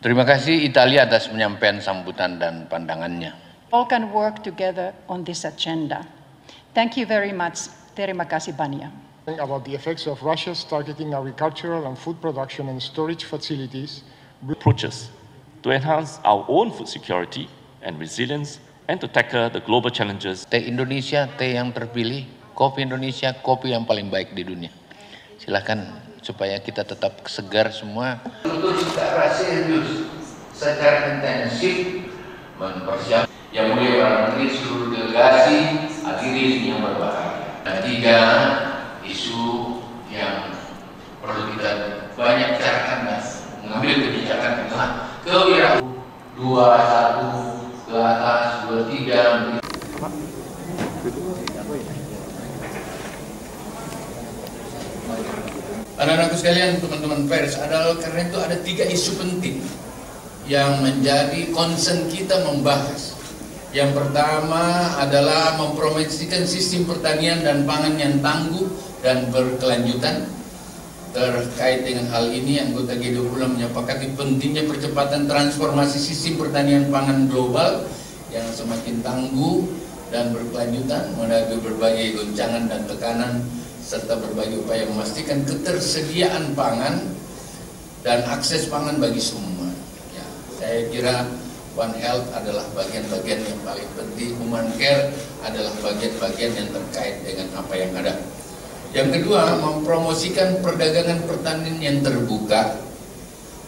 Terima kasih Italia atas penyampaian sambutan dan pandangannya. All can work together on this agenda. Thank you very much. Terima kasih banyak. About the effects of Russia's targeting agricultural and food production and storage facilities. Approaches to enhance our own food security and resilience and to tackle the global challenges. Teh Indonesia, teh yang terpilih, kopi Indonesia, kopi yang paling baik di dunia. Silakan supaya kita tetap segar semua. Untuk secara serius, secara intensif mempersiapkan yang mulia para menteri, seluruh delegasi, hadirin yang berbahagia. Dan 3 isu yang perlu kita banyak bicarakan dan mengambil kebijakan adalah kewirausahaan 21 ke atas 23. Anak-anakku sekalian, teman-teman pers, adalah karena itu ada 3 isu penting yang menjadi concern kita membahas. Yang pertama adalah mempromosikan sistem pertanian dan pangan yang tangguh dan berkelanjutan. Terkait dengan hal ini, anggota G20 menyepakati pentingnya percepatan transformasi sistem pertanian pangan global yang semakin tangguh dan berkelanjutan menghadapi berbagai goncangan dan tekanan, serta berbagai upaya memastikan ketersediaan pangan dan akses pangan bagi semua. Ya, saya kira One Health adalah bagian-bagian yang paling penting, Human Care adalah bagian-bagian yang terkait dengan apa yang ada. Yang kedua, mempromosikan perdagangan pertanian yang terbuka,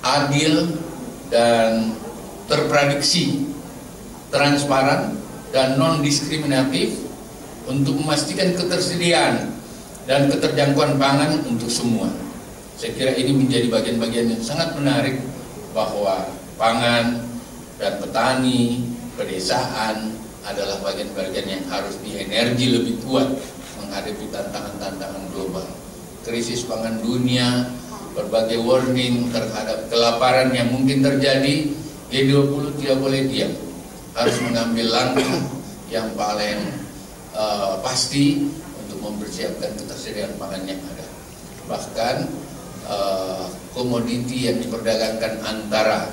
adil, dan terprediksi, transparan, dan non-diskriminatif untuk memastikan ketersediaan dan keterjangkauan pangan untuk semua. Saya kira ini menjadi bagian-bagian yang sangat menarik bahwa pangan dan petani, pedesaan adalah bagian-bagian yang harus dienergi lebih kuat menghadapi tantangan-tantangan global. Krisis pangan dunia, berbagai warning terhadap kelaparan yang mungkin terjadi, G20 tidak boleh diam, harus mengambil langkah yang paling pasti untuk mempersiapkan ketersediaan pangan yang ada. Bahkan komoditi yang diperdagangkan antara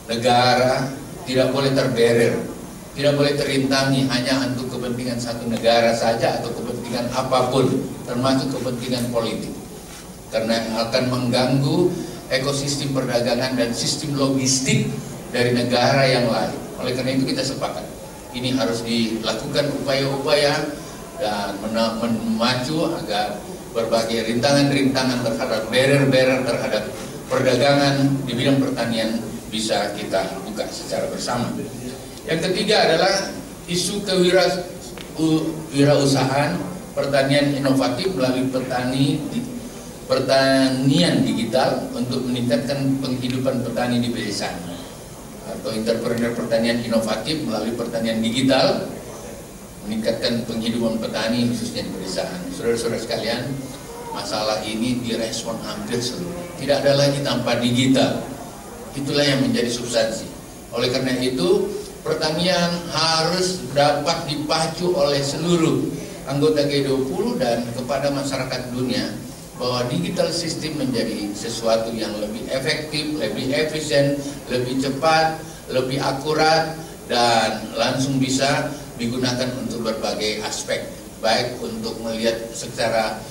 negara tidak boleh terbarrier, tidak boleh terintangi hanya untuk kepentingan satu negara saja atau kepentingan apapun, termasuk kepentingan politik, karena akan mengganggu ekosistem perdagangan dan sistem logistik dari negara yang lain. Oleh karena itu kita sepakat ini harus dilakukan upaya-upaya dan memacu agar berbagai rintangan-rintangan terhadap barrier-barrier terhadap perdagangan di bidang pertanian bisa kita buka secara bersama. Yang ketiga adalah isu kewirausahaan pertanian inovatif melalui pertanian digital untuk meningkatkan penghidupan petani di pedesaan, atau entrepreneur pertanian inovatif melalui pertanian digital meningkatkan penghidupan petani khususnya di pedesaan. Saudara-saudara sekalian, masalah ini direspon hampir seluruh. Tidak ada lagi tanpa digital. Itulah yang menjadi substansi. Oleh karena itu, pertanian harus dapat dipacu oleh seluruh anggota G20 dan kepada masyarakat dunia bahwa digital system menjadi sesuatu yang lebih efektif, lebih efisien, lebih cepat, lebih akurat, dan langsung bisa digunakan untuk berbagai aspek, baik untuk melihat secara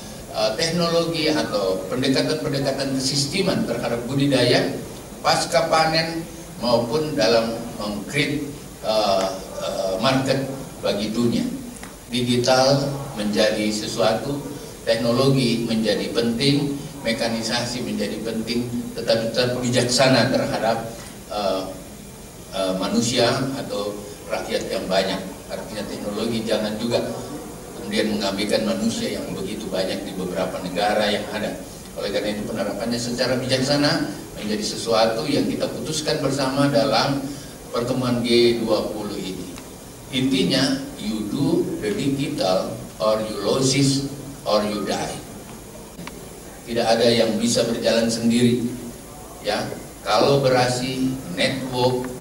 teknologi atau pendekatan-pendekatan kesisteman terhadap budidaya pasca panen maupun dalam meng-create market bagi dunia. Digital menjadi sesuatu, teknologi menjadi penting, mekanisasi menjadi penting, tetapi tetap bijaksana terhadap manusia atau rakyat yang banyak. Artinya teknologi jangan juga kemudian mengabaikan manusia yang begitu banyak di beberapa negara yang ada. Oleh karena itu penerapannya secara bijaksana menjadi sesuatu yang kita putuskan bersama dalam pertemuan G20 ini. Intinya, you do the digital or you lose it or you die. Tidak ada yang bisa berjalan sendiri. Ya, kolaborasi, network,